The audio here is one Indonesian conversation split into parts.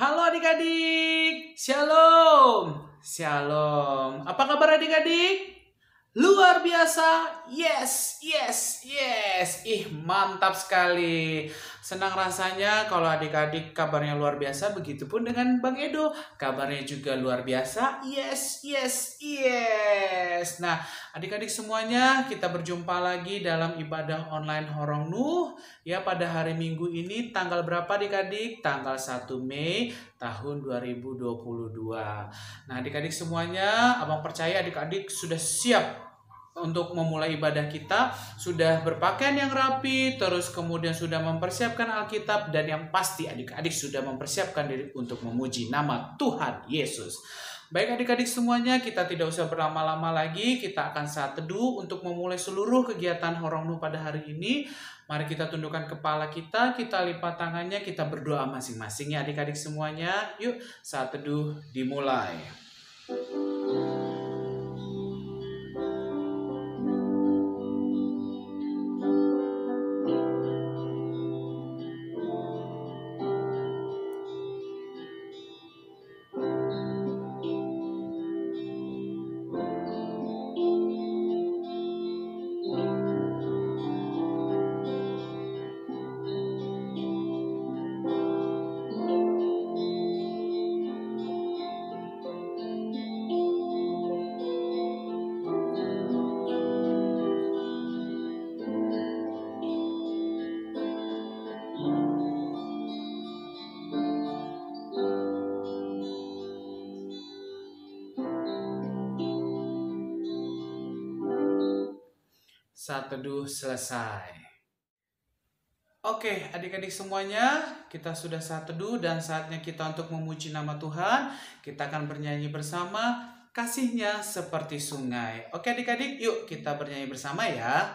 Halo adik-adik, shalom, shalom. Apa kabar adik-adik? Luar biasa, yes, yes, yes. Mantap sekali. Senang rasanya kalau adik-adik kabarnya luar biasa. Begitupun dengan Bang Edo, kabarnya juga luar biasa, yes, yes, yes. Nah, adik-adik semuanya, kita berjumpa lagi dalam ibadah online Horong Nuh. Ya, pada hari Minggu ini tanggal berapa adik-adik? Tanggal 1 Mei tahun 2022. Nah, adik-adik semuanya, abang percaya adik-adik sudah siap untuk memulai ibadah kita, sudah berpakaian yang rapi, terus kemudian sudah mempersiapkan Alkitab, dan yang pasti adik-adik sudah mempersiapkan diri untuk memuji nama Tuhan Yesus. Baik adik-adik semuanya, kita tidak usah berlama-lama lagi, kita akan saat teduh untuk memulai seluruh kegiatan Horong Nuh pada hari ini. Mari kita tundukkan kepala kita lipat tangannya, kita berdoa masing-masing ya adik-adik semuanya. Yuk, saat teduh dimulai. Saat teduh selesai. Oke, adik-adik semuanya, kita sudah saat teduh dan saatnya kita untuk memuji nama Tuhan. Kita akan bernyanyi bersama, kasihnya seperti sungai. Oke adik-adik, yuk kita bernyanyi bersama ya.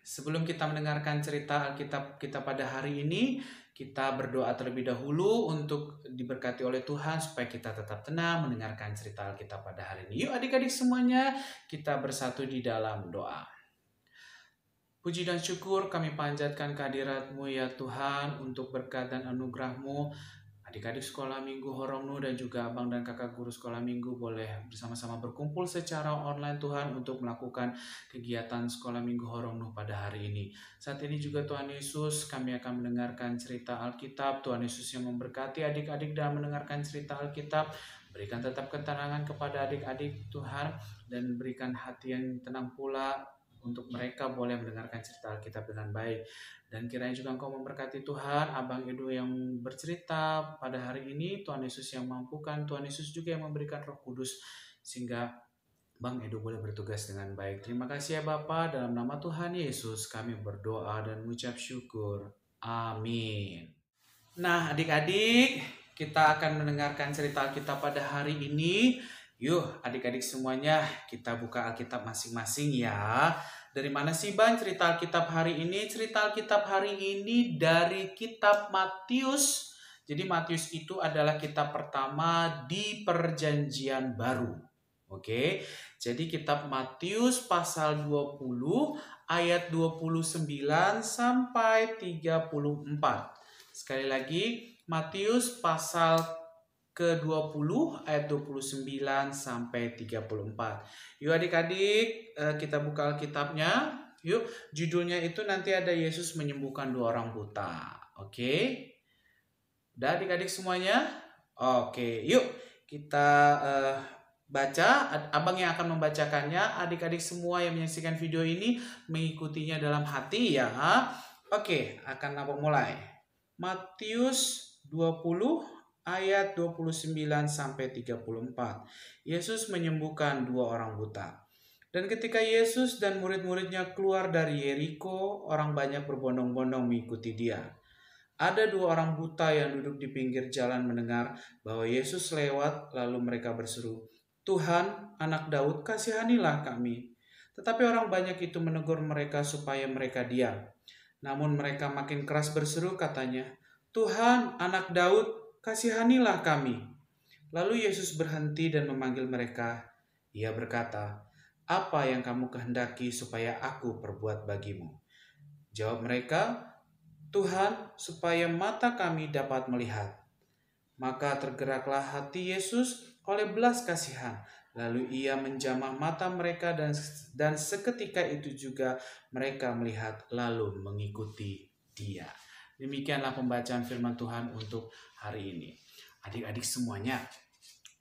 Sebelum kita mendengarkan cerita Alkitab kita pada hari ini, kita berdoa terlebih dahulu untuk diberkati oleh Tuhan supaya kita tetap tenang mendengarkan cerita Alkitab pada hari ini. Yuk adik-adik semuanya, kita bersatu di dalam doa. Puji dan syukur kami panjatkan kehadirat-Mu ya Tuhan untuk berkat dan anugerah-Mu. Adik-adik sekolah minggu Horong Nuh dan juga abang dan kakak guru sekolah minggu boleh bersama-sama berkumpul secara online Tuhan untuk melakukan kegiatan sekolah minggu Horong Nuh pada hari ini. Saat ini juga Tuhan Yesus, kami akan mendengarkan cerita Alkitab. Tuhan Yesus yang memberkati adik-adik dalam mendengarkan cerita Alkitab. Berikan tetap ketenangan kepada adik-adik Tuhan dan berikan hati yang tenang pula untuk mereka boleh mendengarkan cerita Alkitab dengan baik. Dan kiranya juga Engkau memberkati Tuhan, Abang Edo yang bercerita pada hari ini, Tuhan Yesus yang mampukan, Tuhan Yesus juga yang memberikan Roh Kudus, sehingga Bang Edo boleh bertugas dengan baik. Terima kasih ya Bapa, dalam nama Tuhan Yesus kami berdoa dan mengucap syukur. Amin. Nah adik-adik, kita akan mendengarkan cerita Alkitab pada hari ini. Yuk, adik-adik semuanya, kita buka Alkitab masing-masing ya. Dari mana sih Bang cerita Alkitab hari ini? Cerita Alkitab hari ini dari kitab Matius. Jadi Matius itu adalah kitab pertama di Perjanjian Baru. Oke, jadi kitab Matius pasal 20 ayat 29 sampai 34. Sekali lagi, Matius pasal ke-20 ayat 29 sampai 34. Yuk adik-adik, kita buka Alkitabnya. Yuk, judulnya itu nanti ada Yesus menyembuhkan 2 orang buta. Oke? Udah adik-adik semuanya? Oke, yuk kita baca. Abang yang akan membacakannya. Adik-adik semua yang menyaksikan video ini mengikutinya dalam hati ya. Oke, akan abang mulai. Matius 20 ayat 29 sampai 34. Yesus menyembuhkan 2 orang buta. Dan ketika Yesus dan murid-muridnya keluar dari Yeriko, orang banyak berbondong-bondong mengikuti dia. Ada 2 orang buta yang duduk di pinggir jalan mendengar bahwa Yesus lewat, lalu mereka berseru, "Tuhan, Anak Daud, kasihanilah kami." Tetapi orang banyak itu menegur mereka supaya mereka diam. Namun mereka makin keras berseru, katanya, "Tuhan, Anak Daud, kasihanilah kami." Lalu Yesus berhenti dan memanggil mereka. Ia berkata, "Apa yang kamu kehendaki supaya aku perbuat bagimu?" Jawab mereka, "Tuhan, supaya mata kami dapat melihat." Maka tergeraklah hati Yesus oleh belas kasihan. Lalu ia menjamah mata mereka dan seketika itu juga mereka melihat lalu mengikuti dia. Demikianlah pembacaan firman Tuhan untuk hari ini. Adik-adik semuanya,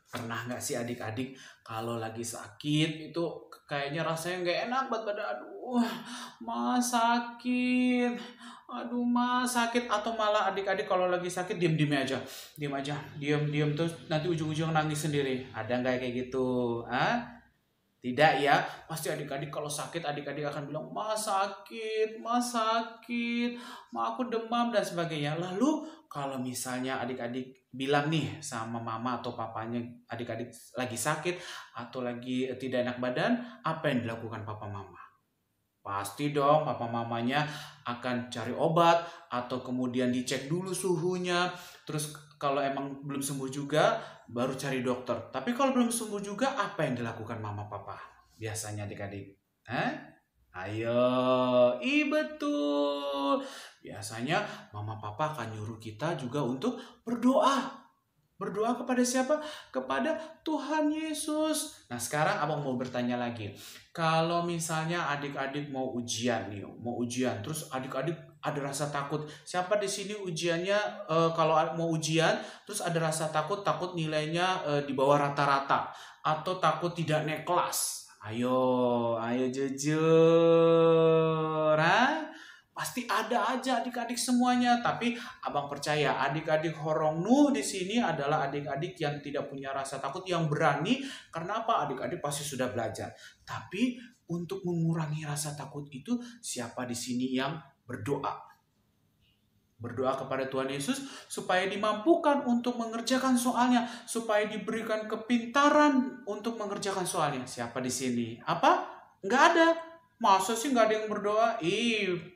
pernah nggak sih adik-adik kalau lagi sakit itu kayaknya rasanya nggak enak buat badan, aduh mas sakit, aduh mas sakit, atau malah adik-adik kalau lagi sakit diem aja terus nanti ujung-ujung nangis sendiri. Ada nggak kayak gitu? Tidak ya, pasti adik-adik kalau sakit adik-adik akan bilang mas sakit, ma aku demam dan sebagainya. Lalu kalau misalnya adik-adik bilang nih sama mama atau papanya adik-adik lagi sakit atau lagi tidak enak badan, apa yang dilakukan papa mama? Pasti dong papa mamanya akan cari obat atau kemudian dicek dulu suhunya. Terus kalau emang belum sembuh juga baru cari dokter. Tapi kalau belum sembuh juga apa yang dilakukan mama papa? Biasanya adik-adik. Ayo, betul. Biasanya mama papa akan nyuruh kita juga untuk berdoa. Berdoa kepada siapa? Kepada Tuhan Yesus. Nah sekarang abang mau bertanya lagi. Kalau misalnya adik-adik mau ujian nih, terus adik-adik ada rasa takut. Siapa di sini ujiannya kalau mau ujian terus ada rasa takut nilainya di bawah rata-rata atau takut tidak naik kelas? Ayo jujur. Pasti ada aja adik-adik semuanya, tapi abang percaya adik-adik Horong Nuh di sini adalah adik-adik yang tidak punya rasa takut, yang berani. Karena apa? Adik-adik pasti sudah belajar. Tapi untuk mengurangi rasa takut itu, siapa di sini yang berdoa? Berdoa kepada Tuhan Yesus supaya dimampukan untuk mengerjakan soalnya, supaya diberikan kepintaran untuk mengerjakan soalnya. Siapa di sini? Apa? Nggak ada. Masa sih nggak ada yang berdoa?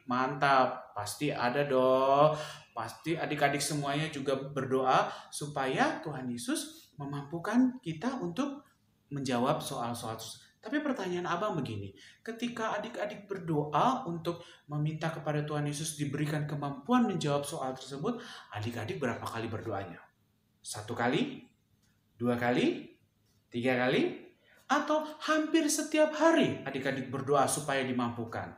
Mantap. Pasti ada dong. Pasti adik-adik semuanya juga berdoa supaya Tuhan Yesus memampukan kita untuk menjawab soal-soal. Tapi pertanyaan abang begini, ketika adik-adik berdoa untuk meminta kepada Tuhan Yesus diberikan kemampuan menjawab soal tersebut, adik-adik berapa kali berdoanya? 1 kali? 2 kali? 3 kali? Atau hampir setiap hari adik-adik berdoa supaya dimampukan?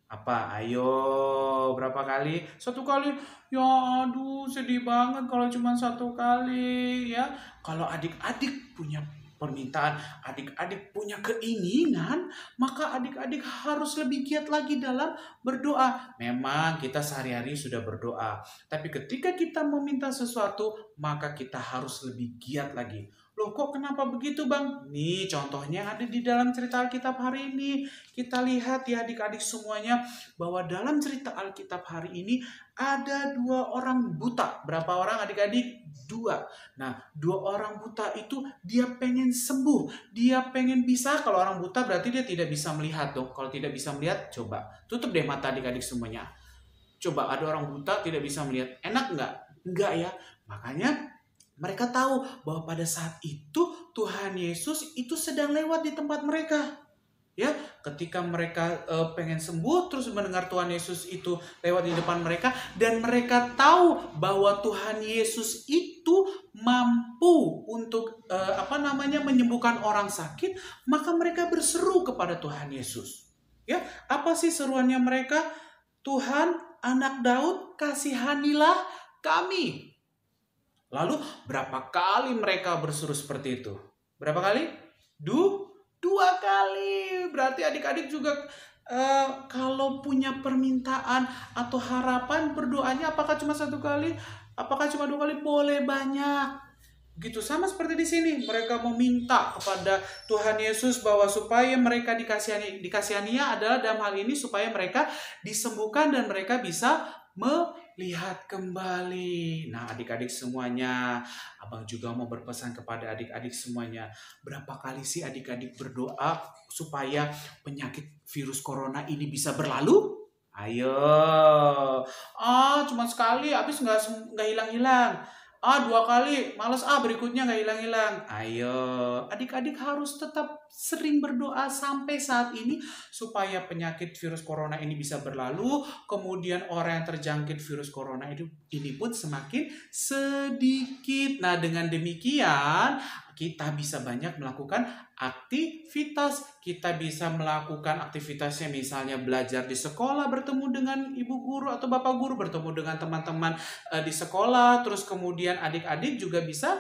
Apa? Ayo, berapa kali? 1 kali? Ya aduh, sedih banget kalau cuma 1 kali ya. Kalau adik-adik punya permintaan, adik-adik punya keinginan, maka adik-adik harus lebih giat lagi dalam berdoa. Memang kita sehari-hari sudah berdoa, tapi ketika kita meminta sesuatu, maka kita harus lebih giat lagi. Loh kok kenapa begitu Bang? Nih contohnya yang ada di dalam cerita Alkitab hari ini. Kita lihat ya adik-adik semuanya bahwa dalam cerita Alkitab hari ini ada 2 orang buta. Berapa orang adik-adik? 2. Nah 2 orang buta itu dia pengen sembuh. Dia pengen bisa, kalau orang buta berarti dia tidak bisa melihat dong. Kalau tidak bisa melihat coba tutup deh mata adik-adik semuanya. Coba ada orang buta tidak bisa melihat. Enak nggak? Enggak ya. Makanya mereka tahu bahwa pada saat itu Tuhan Yesus itu sedang lewat di tempat mereka. Ya, ketika mereka pengen sembuh terus mendengar Tuhan Yesus itu lewat di depan mereka dan mereka tahu bahwa Tuhan Yesus itu mampu untuk menyembuhkan orang sakit, maka mereka berseru kepada Tuhan Yesus. Ya, apa sih seruannya mereka? Tuhan, Anak Daud, kasihanilah kami. Lalu berapa kali mereka berseru seperti itu? Berapa kali? 2 kali. Berarti adik-adik juga kalau punya permintaan atau harapan berdoanya apakah cuma 1 kali? Apakah cuma 2 kali? Boleh banyak. Gitu sama seperti di sini. Mereka meminta kepada Tuhan Yesus bahwa supaya mereka dikasihaninya adalah dalam hal ini supaya mereka disembuhkan dan mereka bisa melihat kembali. Nah adik-adik semuanya, Abang juga mau berpesan kepada adik-adik semuanya. Berapa kali sih adik-adik berdoa supaya penyakit virus corona ini bisa berlalu? Ayo. Cuma sekali, habis nggak hilang-hilang. 2 kali, males berikutnya nggak hilang-hilang. Ayo, adik-adik harus tetap sering berdoa sampai saat ini supaya penyakit virus corona ini bisa berlalu. Kemudian orang yang terjangkit virus corona ini pun semakin sedikit. Nah, dengan demikian kita bisa banyak melakukan aktivitas. Kita bisa melakukan aktivitasnya misalnya belajar di sekolah, bertemu dengan ibu guru atau bapak guru, bertemu dengan teman-teman di sekolah. Terus kemudian adik-adik juga bisa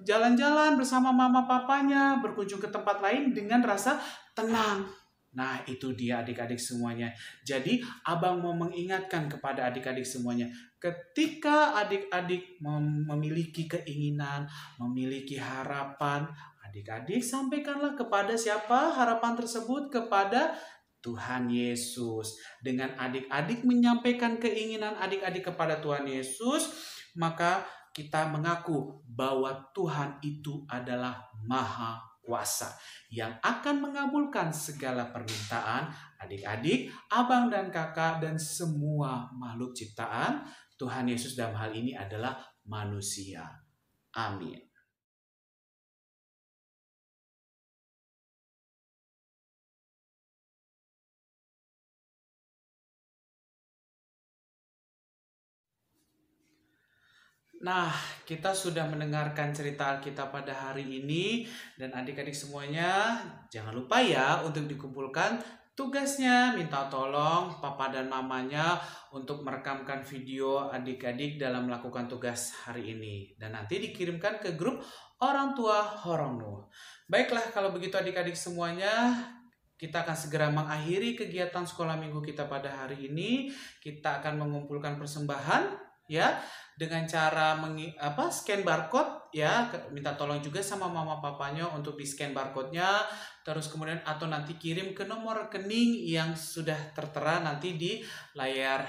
jalan-jalan bersama mama papanya, berkunjung ke tempat lain dengan rasa tenang. Nah itu dia adik-adik semuanya. Jadi Abang mau mengingatkan kepada adik-adik semuanya, ketika adik-adik memiliki keinginan, memiliki harapan, adik-adik sampaikanlah kepada siapa harapan tersebut? Kepada Tuhan Yesus. Dengan adik-adik menyampaikan keinginan adik-adik kepada Tuhan Yesus, maka kita mengaku bahwa Tuhan itu adalah Maha Kuasa yang akan mengabulkan segala permintaan adik-adik, abang dan kakak, dan semua makhluk ciptaan. Tuhan Yesus dalam hal ini adalah manusia. Amin. Nah, kita sudah mendengarkan cerita Alkitab pada hari ini, dan adik-adik semuanya jangan lupa ya untuk dikumpulkan tugasnya. Minta tolong papa dan mamanya untuk merekamkan video adik-adik dalam melakukan tugas hari ini, dan nanti dikirimkan ke grup orang tua Horongnu. Baiklah, kalau begitu adik-adik semuanya, kita akan segera mengakhiri kegiatan sekolah minggu kita pada hari ini. Kita akan mengumpulkan persembahan ya dengan cara scan barcode ya. Minta tolong juga sama mama papanya untuk di scan barcode-nya, terus kemudian atau nanti kirim ke nomor rekening yang sudah tertera nanti di layar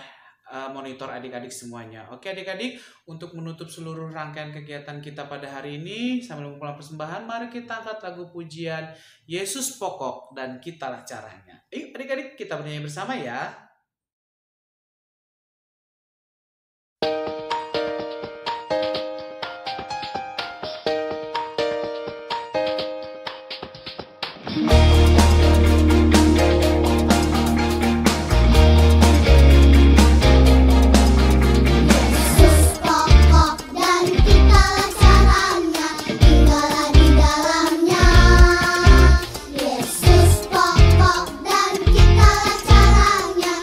monitor adik-adik semuanya. Oke adik-adik, untuk menutup seluruh rangkaian kegiatan kita pada hari ini sambil mengumpulkan persembahan, mari kita angkat lagu pujian Yesus Pokok dan Kitalah Caranya. Adik-adik, kita bernyanyi bersama ya. Yesus pokok dan kitalah caranya.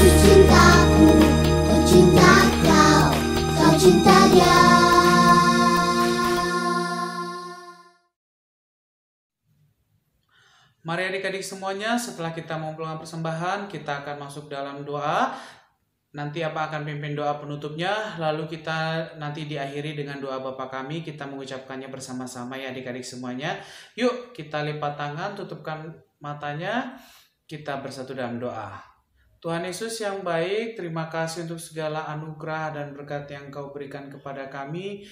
Yesus cintaku, kau cinta kau cinta Dia. Mari adik-adik semuanya, setelah kita mengumpulkan persembahan, kita akan masuk dalam doa. Nanti apa akan pimpin doa penutupnya, lalu kita nanti diakhiri dengan doa Bapa kami. Kita mengucapkannya bersama-sama ya adik-adik semuanya. Yuk kita lipat tangan, tutupkan matanya, kita bersatu dalam doa. Tuhan Yesus yang baik, terima kasih untuk segala anugerah dan berkat yang Kau berikan kepada kami,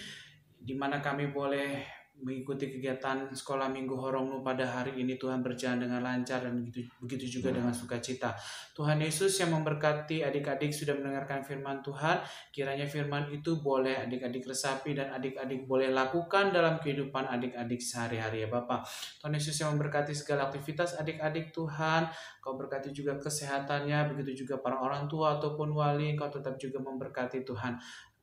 di mana kami boleh mengikuti kegiatan sekolah minggu Horongnu pada hari ini. Tuhan berjalan dengan lancar dan begitu juga dengan sukacita. Tuhan Yesus yang memberkati adik-adik sudah mendengarkan firman Tuhan, kiranya firman itu boleh adik-adik resapi dan adik-adik boleh lakukan dalam kehidupan adik-adik sehari-hari ya Bapak. Tuhan Yesus yang memberkati segala aktivitas adik-adik Tuhan, Kau berkati juga kesehatannya, begitu juga para orang tua ataupun wali, Kau tetap juga memberkati Tuhan.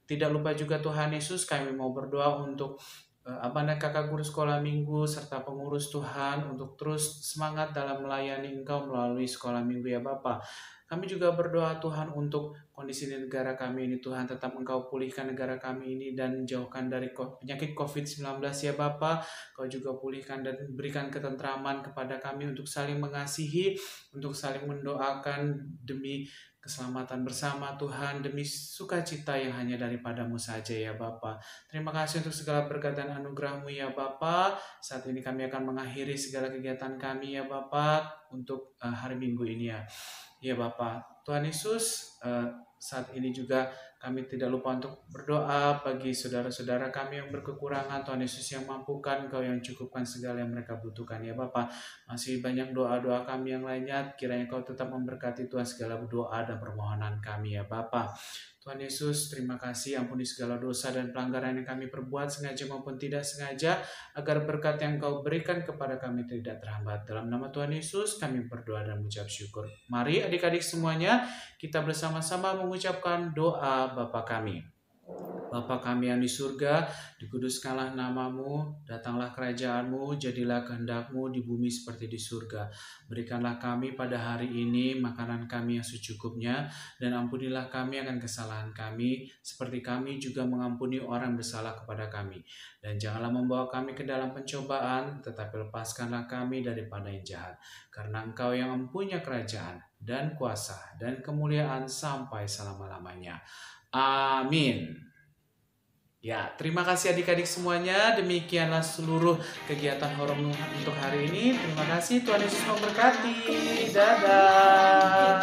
Tidak lupa juga Tuhan Yesus, kami mau berdoa untuk Abang dan kakak guru sekolah minggu serta pengurus Tuhan untuk terus semangat dalam melayani Engkau melalui sekolah minggu ya Bapa. Kami juga berdoa Tuhan untuk kondisi di negara kami ini Tuhan, tetap Engkau pulihkan negara kami ini dan jauhkan dari penyakit COVID-19 ya Bapa. Kau juga pulihkan dan berikan ketentraman kepada kami untuk saling mengasihi, untuk saling mendoakan demi keselamatan bersama Tuhan, demi sukacita yang hanya daripada-Mu saja ya Bapa. Terima kasih untuk segala berkat dan anugerah-Mu ya Bapa. Saat ini kami akan mengakhiri segala kegiatan kami ya Bapa untuk hari Minggu ini ya. Ya Bapa, Tuhan Yesus, saat ini juga kami tidak lupa untuk berdoa bagi saudara-saudara kami yang berkekurangan. Tuhan Yesus yang mampukan, Engkau yang cukupkan segala yang mereka butuhkan ya Bapa. Masih banyak doa-doa kami yang lainnya, kiranya Kau tetap memberkati Tuhan segala doa dan permohonan kami ya Bapa. Tuhan Yesus, terima kasih, ampuni segala dosa dan pelanggaran yang kami perbuat, sengaja maupun tidak sengaja, agar berkat yang Kau berikan kepada kami tidak terhambat. Dalam nama Tuhan Yesus, kami berdoa dan mengucap syukur. Mari adik-adik semuanya, kita bersama-sama mengucapkan doa Bapa kami. Bapa kami yang di surga, dikuduskanlah namamu, datanglah kerajaan-Mu, jadilah kehendak-Mu di bumi seperti di surga. Berikanlah kami pada hari ini makanan kami yang secukupnya, dan ampunilah kami akan kesalahan kami, seperti kami juga mengampuni orang bersalah kepada kami. Dan janganlah membawa kami ke dalam pencobaan, tetapi lepaskanlah kami daripada yang jahat. Karena Engkau yang mempunyai kerajaan, dan kuasa, dan kemuliaan sampai selama-lamanya. Amin. Ya, terima kasih adik-adik semuanya. Demikianlah seluruh kegiatan Horongnu untuk hari ini. Terima kasih, Tuhan Yesus memberkati. Dadah.